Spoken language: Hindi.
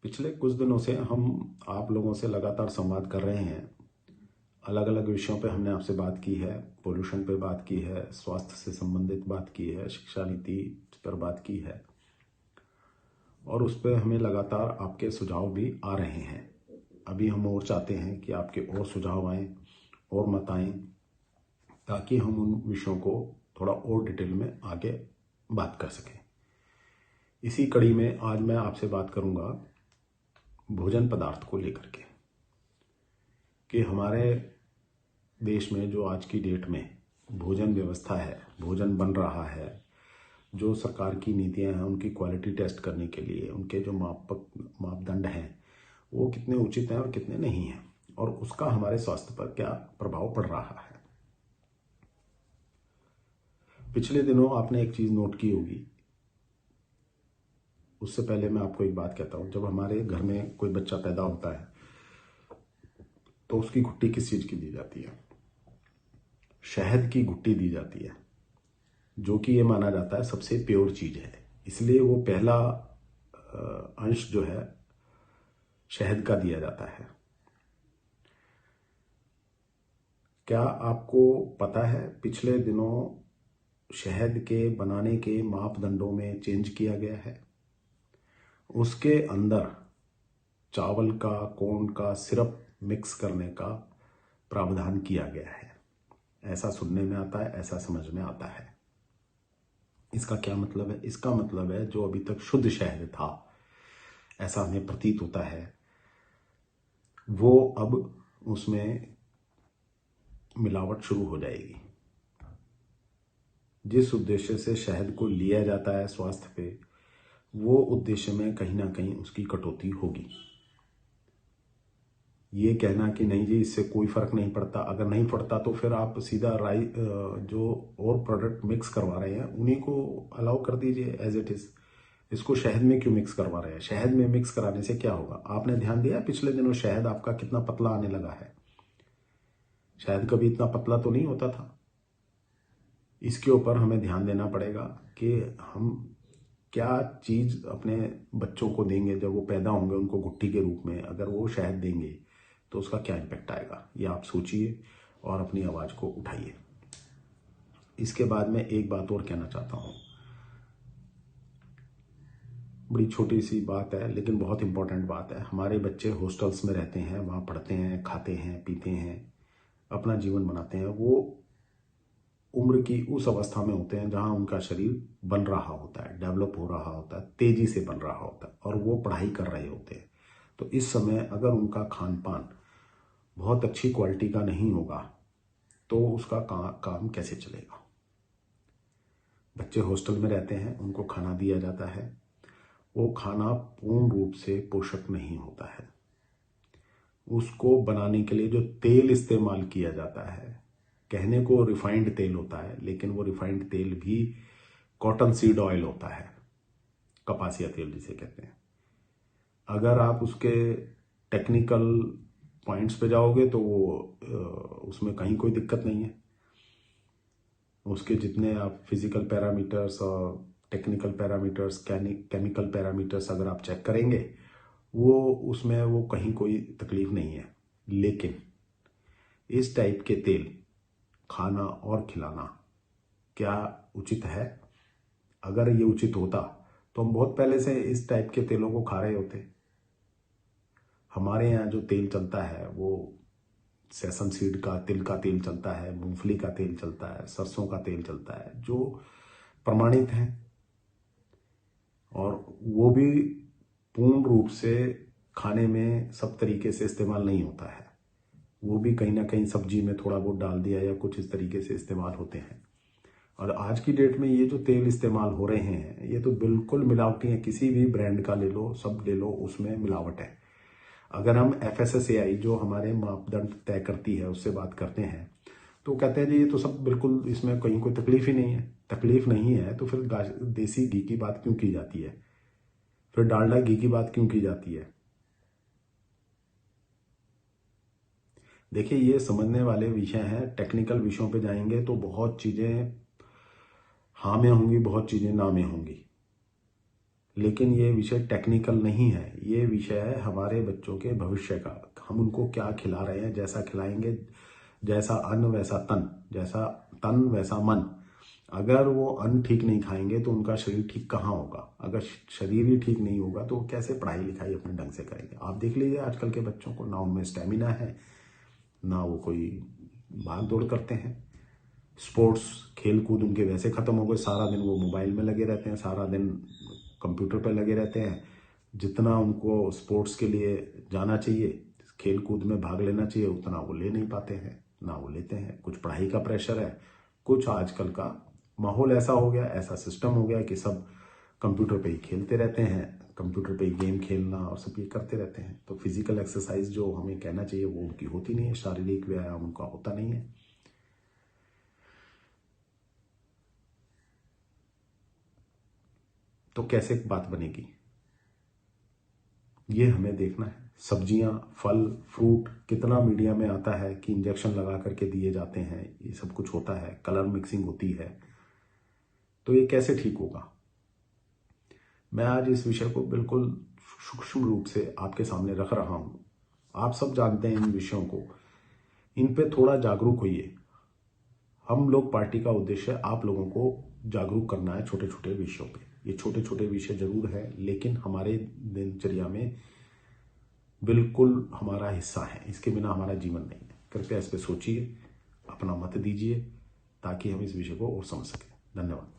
पिछले कुछ दिनों से हम आप लोगों से लगातार संवाद कर रहे हैं। अलग अलग विषयों पे हमने आपसे बात की है। पोल्यूशन पे बात की है, स्वास्थ्य से संबंधित बात की है, शिक्षा नीति पर बात की है और उस पर हमें लगातार आपके सुझाव भी आ रहे हैं। अभी हम और चाहते हैं कि आपके और सुझाव आएँ और मत आएँ, ताकि हम उन विषयों को थोड़ा और डिटेल में आगे बात कर सकें। इसी कड़ी में आज मैं आपसे बात करूंगा भोजन पदार्थ को लेकर के, कि हमारे देश में जो आज की डेट में भोजन व्यवस्था है, भोजन बन रहा है, जो सरकार की नीतियां हैं उनकी क्वालिटी टेस्ट करने के लिए उनके जो मापदंड हैं वो कितने उचित हैं और कितने नहीं हैं, और उसका हमारे स्वास्थ्य पर क्या प्रभाव पड़ रहा है। पिछले दिनों आपने एक चीज़ नोट की होगी। उससे पहले मैं आपको एक बात कहता हूँ। जब हमारे घर में कोई बच्चा पैदा होता है तो उसकी घुट्टी किस चीज़ की दी जाती है? शहद की घुट्टी दी जाती है, जो कि ये माना जाता है सबसे प्योर चीज़ है। इसलिए वो पहला अंश जो है शहद का दिया जाता है। क्या आपको पता है पिछले दिनों शहद के बनाने के मापदंडों में चेंज किया गया है? उसके अंदर चावल का, कॉर्न का सिरप मिक्स करने का प्रावधान किया गया है। ऐसा सुनने में आता है, ऐसा समझ में आता है। इसका क्या मतलब है? इसका मतलब है जो अभी तक शुद्ध शहद था, ऐसा हमें प्रतीत होता है, वो अब उसमें मिलावट शुरू हो जाएगी। जिस उद्देश्य से शहद को लिया जाता है स्वास्थ्य पे, वो उद्देश्य में कहीं ना कहीं उसकी कटौती होगी। ये कहना कि नहीं जी इससे कोई फर्क नहीं पड़ता, अगर नहीं पड़ता तो फिर आप सीधा जो और प्रोडक्ट मिक्स करवा रहे हैं उन्हीं को अलाउ कर दीजिए एज इट इज। इसको शहद में क्यों मिक्स करवा रहे हैं? शहद में मिक्स कराने से क्या होगा? आपने ध्यान दिया पिछले दिनों शहद आपका कितना पतला आने लगा है? शहद कभी इतना पतला तो नहीं होता था। इसके ऊपर हमें ध्यान देना पड़ेगा कि हम क्या चीज़ अपने बच्चों को देंगे। जब वो पैदा होंगे उनको घुट्टी के रूप में अगर वो शहद देंगे तो उसका क्या इम्पैक्ट आएगा, ये आप सोचिए और अपनी आवाज़ को उठाइए। इसके बाद मैं एक बात और कहना चाहता हूँ। बड़ी छोटी सी बात है लेकिन बहुत इंपॉर्टेंट बात है। हमारे बच्चे हॉस्टल्स में रहते हैं, वहाँ पढ़ते हैं, खाते हैं, पीते हैं, अपना जीवन बनाते हैं। वो उम्र की उस अवस्था में होते हैं जहाँ उनका शरीर बन रहा होता है, डेवलप हो रहा होता है, तेजी से बन रहा होता है, और वो पढ़ाई कर रहे होते हैं। तो इस समय अगर उनका खान पान बहुत अच्छी क्वालिटी का नहीं होगा तो उसका काम कैसे चलेगा? बच्चे हॉस्टल में रहते हैं, उनको खाना दिया जाता है, वो खाना पूर्ण रूप से पोषक नहीं होता है। उसको बनाने के लिए जो तेल इस्तेमाल किया जाता है, कहने को रिफाइंड तेल होता है, लेकिन वो रिफाइंड तेल भी कॉटन सीड ऑयल होता है, कपासिया तेल जिसे कहते हैं। अगर आप उसके टेक्निकल पॉइंट्स पे जाओगे तो वो उसमें कहीं कोई दिक्कत नहीं है। उसके जितने आप फिजिकल पैरामीटर्स और टेक्निकल पैरामीटर्स, केमिकल पैरामीटर्स अगर आप चेक करेंगे, वो उसमें वो कहीं कोई तकलीफ नहीं है। लेकिन इस टाइप के तेल खाना और खिलाना क्या उचित है? अगर ये उचित होता तो हम बहुत पहले से इस टाइप के तेलों को खा रहे होते। हमारे यहाँ जो तेल चलता है वो सेसम सीड का, तिल का तेल चलता है, मूंगफली का तेल चलता है, सरसों का तेल चलता है, जो प्रमाणित हैं, और वो भी पूर्ण रूप से खाने में सब तरीके से इस्तेमाल नहीं होता है। वो भी कहीं ना कहीं सब्जी में थोड़ा बहुत डाल दिया या कुछ इस तरीके से इस्तेमाल होते हैं। और आज की डेट में ये जो तेल इस्तेमाल हो रहे हैं ये तो बिल्कुल मिलावटी है। किसी भी ब्रांड का ले लो, सब ले लो, उसमें मिलावट है। अगर हम FSSAI जो हमारे मापदंड तय करती है उससे बात करते हैं तो कहते हैं जी ये तो सब बिल्कुल, इसमें कहीं कोई तकलीफ ही नहीं है। तकलीफ नहीं है तो फिर देसी घी की बात क्यों की जाती है? फिर डालडा घी की बात क्यों की जाती है? देखिए ये समझने वाले विषय हैं। टेक्निकल विषयों पे जाएंगे तो बहुत चीज़ें हाँ में होंगी, बहुत चीज़ें ना में होंगी। लेकिन ये विषय टेक्निकल नहीं है, ये विषय है हमारे बच्चों के भविष्य का। हम उनको क्या खिला रहे हैं, जैसा खिलाएंगे, जैसा अन्न वैसा तन, जैसा तन वैसा मन। अगर वो अन्न ठीक नहीं खाएंगे तो उनका शरीर ठीक कहाँ होगा? अगर शरीर ही ठीक नहीं होगा तो वो कैसे पढ़ाई लिखाई अपने ढंग से करेंगे? आप देख लीजिए आजकल के बच्चों को, ना उनमें स्टेमिना है, ना वो कोई भाग दौड़ करते हैं। स्पोर्ट्स खेल कूद उनके वैसे खत्म हो गए, सारा दिन वो मोबाइल में लगे रहते हैं, सारा दिन कंप्यूटर पर लगे रहते हैं। जितना उनको स्पोर्ट्स के लिए जाना चाहिए, खेल कूद में भाग लेना चाहिए, उतना वो ले नहीं पाते हैं, ना वो लेते हैं। कुछ पढ़ाई का प्रेशर है, कुछ आजकल का माहौल ऐसा हो गया, ऐसा सिस्टम हो गया कि सब कंप्यूटर पे ही खेलते रहते हैं, कंप्यूटर पे ही गेम खेलना और सब ये करते रहते हैं। तो फिजिकल एक्सरसाइज जो हमें कहना चाहिए वो उनकी होती नहीं है, शारीरिक व्यायाम उनका होता नहीं है। तो कैसे बात बनेगी, ये हमें देखना है। सब्जियां, फल, फ्रूट, कितना मीडिया में आता है कि इंजेक्शन लगा करके दिए जाते हैं, ये सब कुछ होता है, कलर मिक्सिंग होती है, तो ये कैसे ठीक होगा? मैं आज इस विषय को बिल्कुल सूक्ष्म रूप से आपके सामने रख रहा हूं। आप सब जानते हैं इन विषयों को, इन पे थोड़ा जागरूक होइए। हम लोग पार्टी का उद्देश्य आप लोगों को जागरूक करना है छोटे छोटे विषयों पे। ये छोटे छोटे विषय जरूर है, लेकिन हमारे दिनचर्या में बिल्कुल हमारा हिस्सा है, इसके बिना हमारा जीवन नहीं है। कृपया इस पे सोचिए, अपना मत दीजिए, ताकि हम इस विषय को और समझ सकें। धन्यवाद।